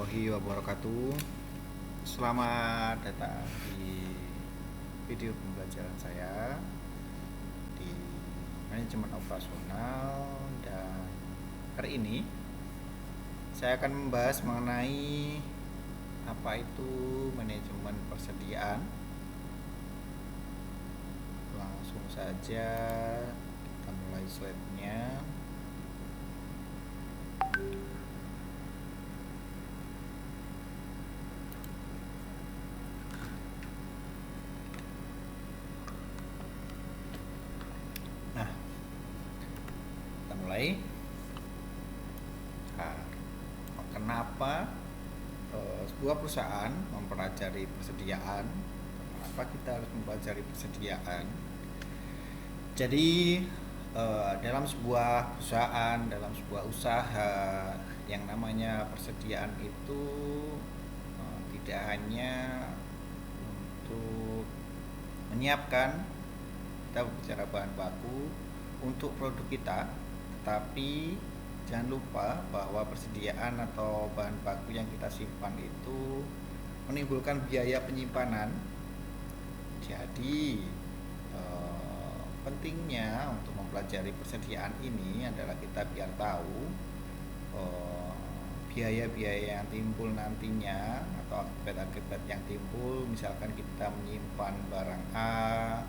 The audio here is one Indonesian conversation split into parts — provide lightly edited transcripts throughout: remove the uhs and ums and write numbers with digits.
warahmatullahi wabarakatuh. Selamat datang di video pembelajaran saya di manajemen operasional, dan hari ini saya akan membahas mengenai apa itu manajemen persediaan. Langsung saja kita mulai slide-nya. Nah, kita mulai. Nah, kenapa sebuah perusahaan mempelajari persediaan? Kenapa kita harus mempelajari persediaan? Jadi dalam sebuah perusahaan, dalam sebuah usaha, yang namanya persediaan itu tidak hanya untuk menyiapkan, kita berbicara bahan baku untuk produk kita, tetapi jangan lupa bahwa persediaan atau bahan baku yang kita simpan itu menimbulkan biaya penyimpanan. Jadi pentingnya untuk mempelajari persediaan ini adalah kita biar tahu biaya-biaya yang timbul nantinya atau akibat-akibat yang timbul. Misalkan kita menyimpan barang A,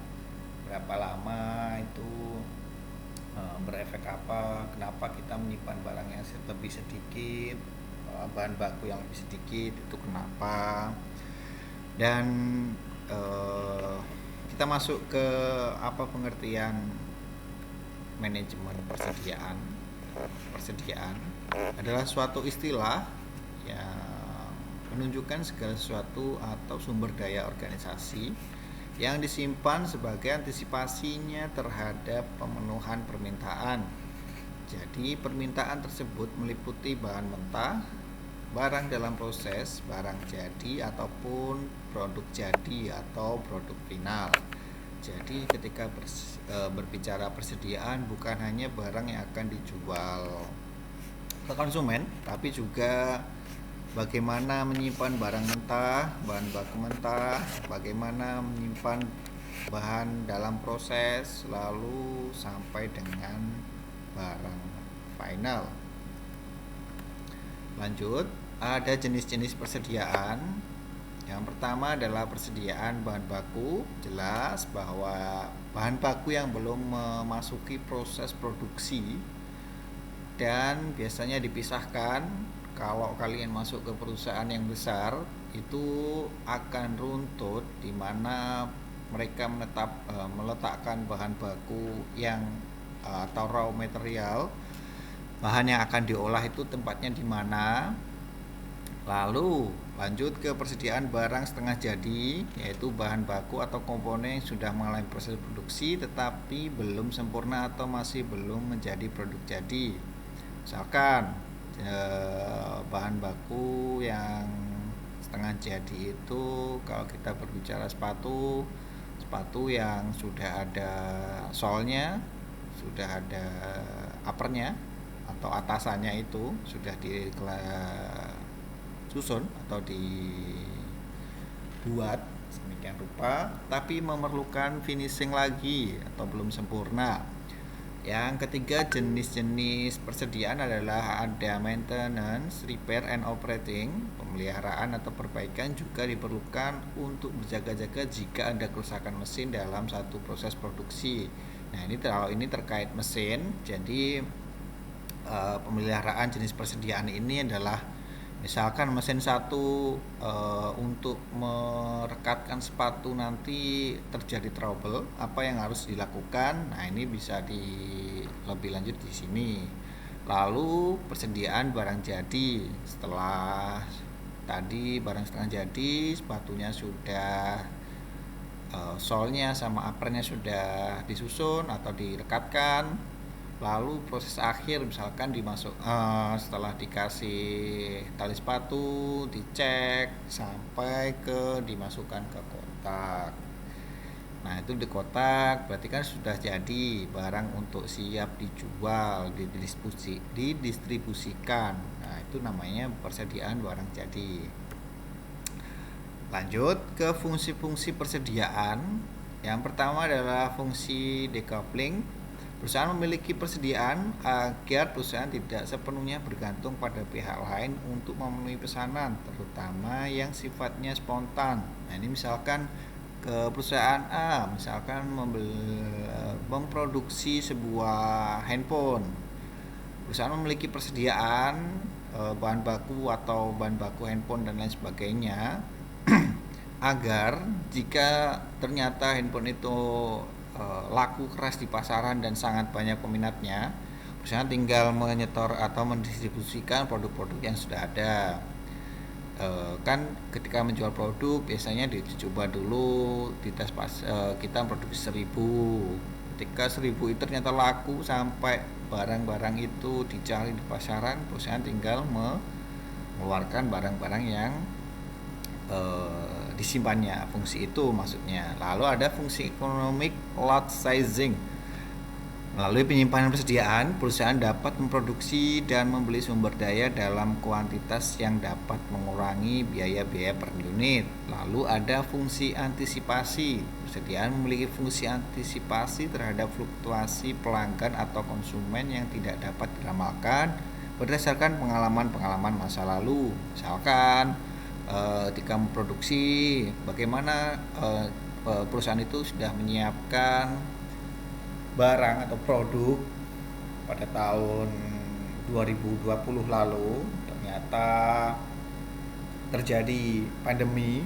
berapa lama itu berefek apa, kenapa kita menyimpan barang yang lebih sedikit, bahan baku yang lebih sedikit itu kenapa. Dan kita masuk ke apa pengertian manajemen persediaan. Persediaan adalah suatu istilah yang menunjukkan segala sesuatu atau sumber daya organisasi yang disimpan sebagai antisipasinya terhadap pemenuhan permintaan. Jadi permintaan tersebut meliputi bahan mentah, barang dalam proses, barang jadi ataupun produk jadi atau produk final. Jadi ketika berbicara persediaan, bukan hanya barang yang akan dijual ke konsumen, tapi juga bagaimana menyimpan barang mentah, bahan baku mentah, bagaimana menyimpan bahan dalam proses, lalu sampai dengan barang final. Lanjut, ada jenis-jenis persediaan. Yang pertama adalah persediaan bahan baku. Jelas bahwa bahan baku yang belum memasuki proses produksi dan biasanya dipisahkan. Kalau kalian masuk ke perusahaan yang besar, itu akan runtut di mana mereka meletakkan bahan baku yang atau raw material, bahan yang akan diolah itu tempatnya di mana. Lalu lanjut ke persediaan barang setengah jadi, yaitu bahan baku atau komponen yang sudah mengalami proses produksi tetapi belum sempurna atau masih belum menjadi produk jadi. Misalkan bahan baku yang setengah jadi itu, kalau kita berbicara sepatu yang sudah ada solnya, sudah ada uppernya atau atasannya itu sudah disusun atau dibuat sedemikian rupa, tapi memerlukan finishing lagi atau belum sempurna. Yang ketiga, jenis-jenis persediaan adalah ada maintenance, repair and operating. Pemeliharaan atau perbaikan juga diperlukan untuk berjaga-jaga jika ada kerusakan mesin dalam satu proses produksi. Nah, kalau ini terkait mesin, jadi pemeliharaan jenis persediaan ini adalah misalkan mesin satu untuk merekatkan sepatu nanti terjadi trouble, apa yang harus dilakukan? Nah, ini bisa lebih lanjut di sini. Lalu persediaan barang jadi, setelah tadi barang setengah jadi, sepatunya sudah solnya sama uppernya sudah disusun atau direkatkan. Lalu proses akhir misalkan setelah dikasih tali sepatu, dicek sampai ke dimasukkan ke kotak. Nah, itu di kotak berarti kan sudah jadi barang untuk siap dijual, didistribusikan. Nah, itu namanya persediaan barang jadi. Lanjut ke fungsi-fungsi persediaan. Yang pertama adalah fungsi decoupling. Perusahaan memiliki persediaan agar perusahaan tidak sepenuhnya bergantung pada pihak lain untuk memenuhi pesanan, terutama yang sifatnya spontan. Nah, ini misalkan ke perusahaan A, misalkan memproduksi sebuah handphone. Perusahaan memiliki persediaan bahan baku atau bahan baku handphone dan lain sebagainya agar jika ternyata handphone itu laku keras di pasaran dan sangat banyak peminatnya, perusahaan tinggal menyetor atau mendistribusikan produk-produk yang sudah ada. Kan ketika menjual produk biasanya dicoba dulu, dites kita produksi 1000. Ketika 1000 itu ternyata laku sampai barang-barang itu dicari di pasaran, perusahaan tinggal mengeluarkan barang-barang yang disimpannya, fungsi itu maksudnya. Lalu ada fungsi economic lot sizing. Melalui penyimpanan persediaan, perusahaan dapat memproduksi dan membeli sumber daya dalam kuantitas yang dapat mengurangi biaya-biaya per unit. Lalu ada fungsi antisipasi. Persediaan memiliki fungsi antisipasi terhadap fluktuasi pelanggan atau konsumen yang tidak dapat diramalkan berdasarkan pengalaman-pengalaman masa lalu. Misalkan ketika memproduksi, bagaimana perusahaan itu sudah menyiapkan barang atau produk pada tahun 2020 lalu, ternyata terjadi pandemi.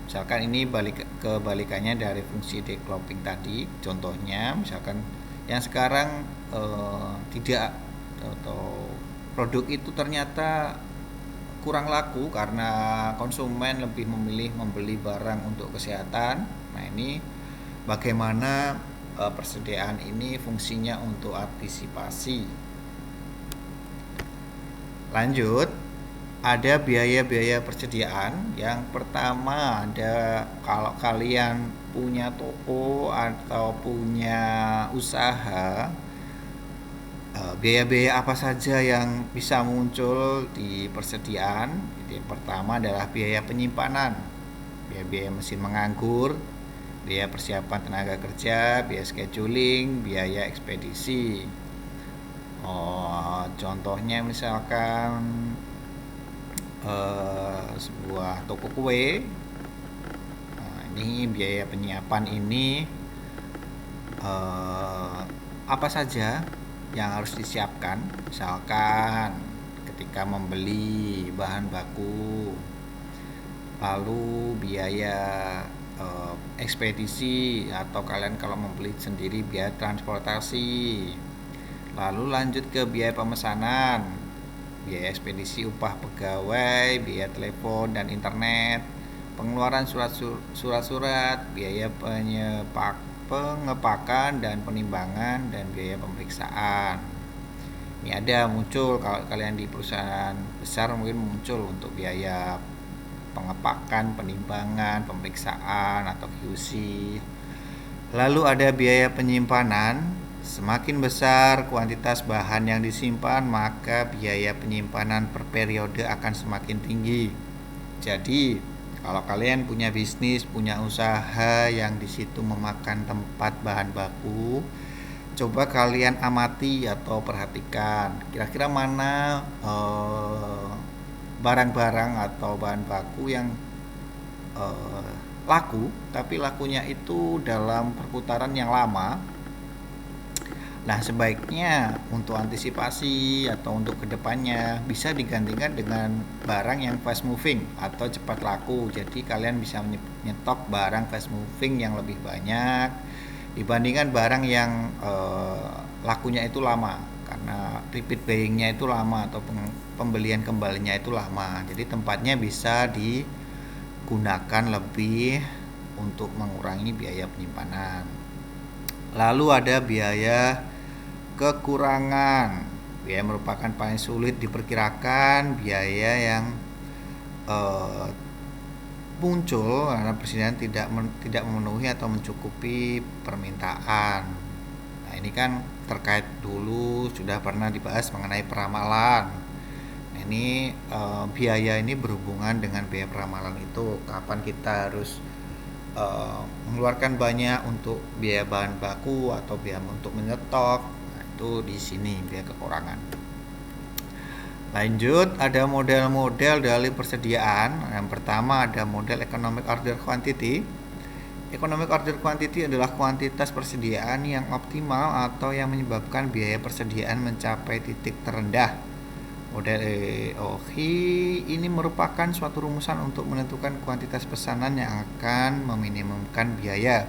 Misalkan ini kebalikannya dari fungsi decoupling tadi. Contohnya misalkan yang sekarang tidak, atau produk itu ternyata kurang laku karena konsumen lebih memilih membeli barang untuk kesehatan. Nah, ini bagaimana persediaan ini fungsinya untuk antisipasi. Lanjut, ada biaya-biaya persediaan. Yang pertama ada, kalau kalian punya toko atau punya usaha, biaya-biaya apa saja yang bisa muncul di persediaan. Yang pertama adalah biaya penyimpanan, biaya mesin menganggur, biaya persiapan tenaga kerja, biaya scheduling, biaya ekspedisi. Contohnya misalkan sebuah toko kue. Ini biaya penyiapan ini apa saja yang harus disiapkan, misalkan ketika membeli bahan baku, lalu biaya ekspedisi atau kalian kalau membeli sendiri biaya transportasi, lalu lanjut ke biaya pemesanan, biaya ekspedisi, upah pegawai, biaya telepon dan internet, pengeluaran surat-surat, biaya pengepakan dan penimbangan, dan biaya pemeriksaan. Ini ada muncul kalau kalian di perusahaan besar, mungkin muncul untuk biaya pengepakan, penimbangan, pemeriksaan atau QC. Lalu ada biaya penyimpanan. Semakin besar kuantitas bahan yang disimpan, maka biaya penyimpanan per periode akan semakin tinggi. Jadi kalau kalian punya bisnis, punya usaha yang di situ memakan tempat bahan baku, coba kalian amati atau perhatikan kira-kira mana barang-barang atau bahan baku yang laku, tapi lakunya itu dalam perputaran yang lama. Nah, sebaiknya untuk antisipasi atau untuk kedepannya bisa digantikan dengan barang yang fast moving atau cepat laku. Jadi kalian bisa menyetok barang fast moving yang lebih banyak dibandingkan barang yang lakunya itu lama, karena repeat buying-nya itu lama atau pembelian kembalinya itu lama. Jadi tempatnya bisa digunakan lebih untuk mengurangi biaya penyimpanan. Lalu ada biaya kekurangan. Biaya merupakan paling sulit diperkirakan, biaya yang muncul karena presiden tidak memenuhi atau mencukupi permintaan. Nah, ini kan terkait dulu sudah pernah dibahas mengenai peramalan. Nah, ini biaya ini berhubungan dengan biaya peramalan itu, kapan kita harus mengeluarkan banyak untuk biaya bahan baku atau biaya untuk menyetok. Nah, itu di sini biaya kekurangan. Lanjut, ada model-model dari persediaan. Yang pertama ada model economic order quantity. Economic order quantity adalah kuantitas persediaan yang optimal atau yang menyebabkan biaya persediaan mencapai titik terendah. Model EOQ ini merupakan suatu rumusan untuk menentukan kuantitas pesanan yang akan meminimumkan biaya.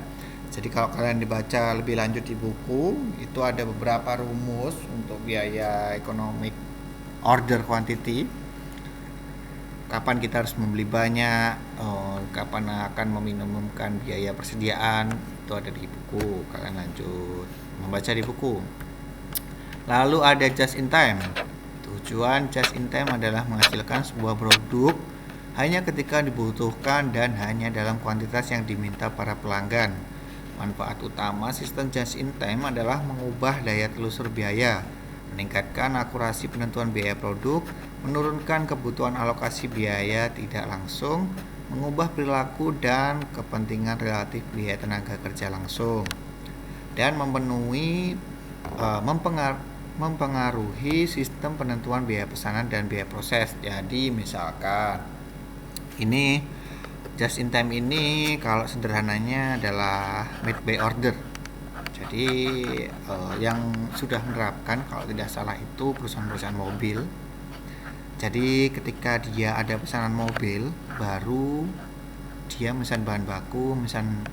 Jadi kalau kalian dibaca lebih lanjut di buku, itu ada beberapa rumus untuk biaya economic order quantity, kapan kita harus membeli banyak, kapan akan meminimumkan biaya persediaan, itu ada di buku. Kalian lanjut membaca di buku. Lalu ada just in time. Tujuan just in time adalah menghasilkan sebuah produk hanya ketika dibutuhkan dan hanya dalam kuantitas yang diminta para pelanggan. Manfaat utama sistem just in time adalah mengubah daya telusur biaya, meningkatkan akurasi penentuan biaya produk, menurunkan kebutuhan alokasi biaya tidak langsung, mengubah perilaku dan kepentingan relatif biaya tenaga kerja langsung, dan mempengaruhi sistem penentuan biaya pesanan dan biaya proses. Jadi misalkan ini just in time ini kalau sederhananya adalah made by order. Jadi yang sudah menerapkan kalau tidak salah itu perusahaan-perusahaan mobil. Jadi ketika dia ada pesanan mobil baru, dia memesan bahan baku, memesan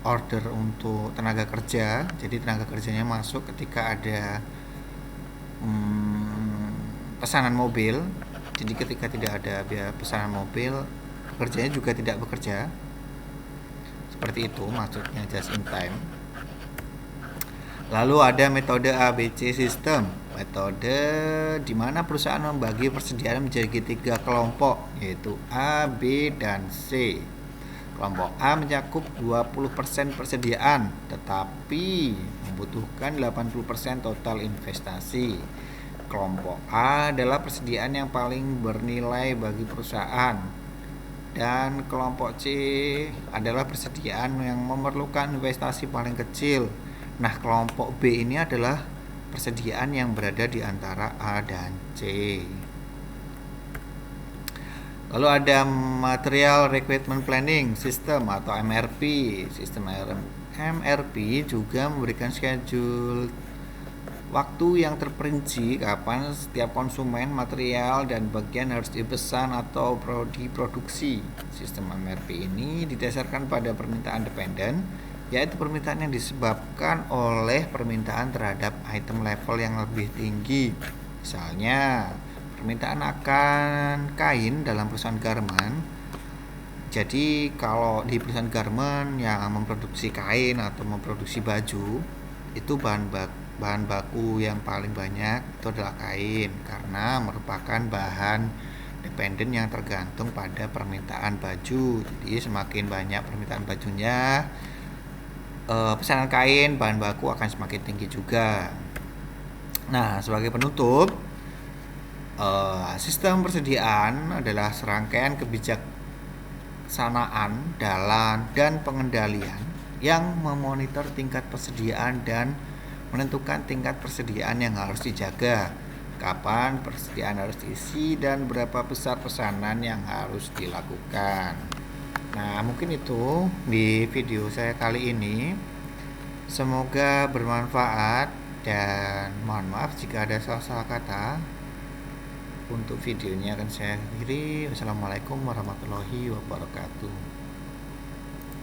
order untuk tenaga kerja. Jadi tenaga kerjanya masuk ketika ada pesanan mobil. Jadi ketika tidak ada pesanan mobil, pekerjanya juga tidak bekerja. Seperti itu maksudnya just in time. Lalu ada metode ABC system. Metode di mana perusahaan membagi persediaan menjadi 3 kelompok, yaitu A, B, dan C. Kelompok A mencakup 20% persediaan, tetapi membutuhkan 80% total investasi. Kelompok A adalah persediaan yang paling bernilai bagi perusahaan. Dan kelompok C adalah persediaan yang memerlukan investasi paling kecil. Nah, kelompok B ini adalah persediaan yang berada di antara A dan C. Lalu ada Material Requirement Planning System atau MRP. Sistem MRP juga memberikan schedule waktu yang terperinci kapan setiap konsumen, material, dan bagian harus dipesan atau diproduksi. Sistem MRP ini didasarkan pada permintaan dependen, yaitu permintaan yang disebabkan oleh permintaan terhadap item level yang lebih tinggi. Misalnya, permintaan akan kain dalam perusahaan garment. Jadi kalau di perusahaan garment yang memproduksi kain atau memproduksi baju, itu bahan baku yang paling banyak itu adalah kain, karena merupakan bahan dependen yang tergantung pada permintaan baju. Jadi semakin banyak permintaan bajunya, pesanan kain bahan baku akan semakin tinggi juga. Nah, sebagai penutup, sistem persediaan adalah serangkaian kebijaksanaan dan pengendalian yang memonitor tingkat persediaan dan menentukan tingkat persediaan yang harus dijaga, kapan persediaan harus diisi, dan berapa besar pesanan yang harus dilakukan. Nah, mungkin itu di video saya kali ini. Semoga bermanfaat dan mohon maaf jika ada salah-salah kata. Untuk videonya akan saya akhiri. Wassalamualaikum warahmatullahi wabarakatuh.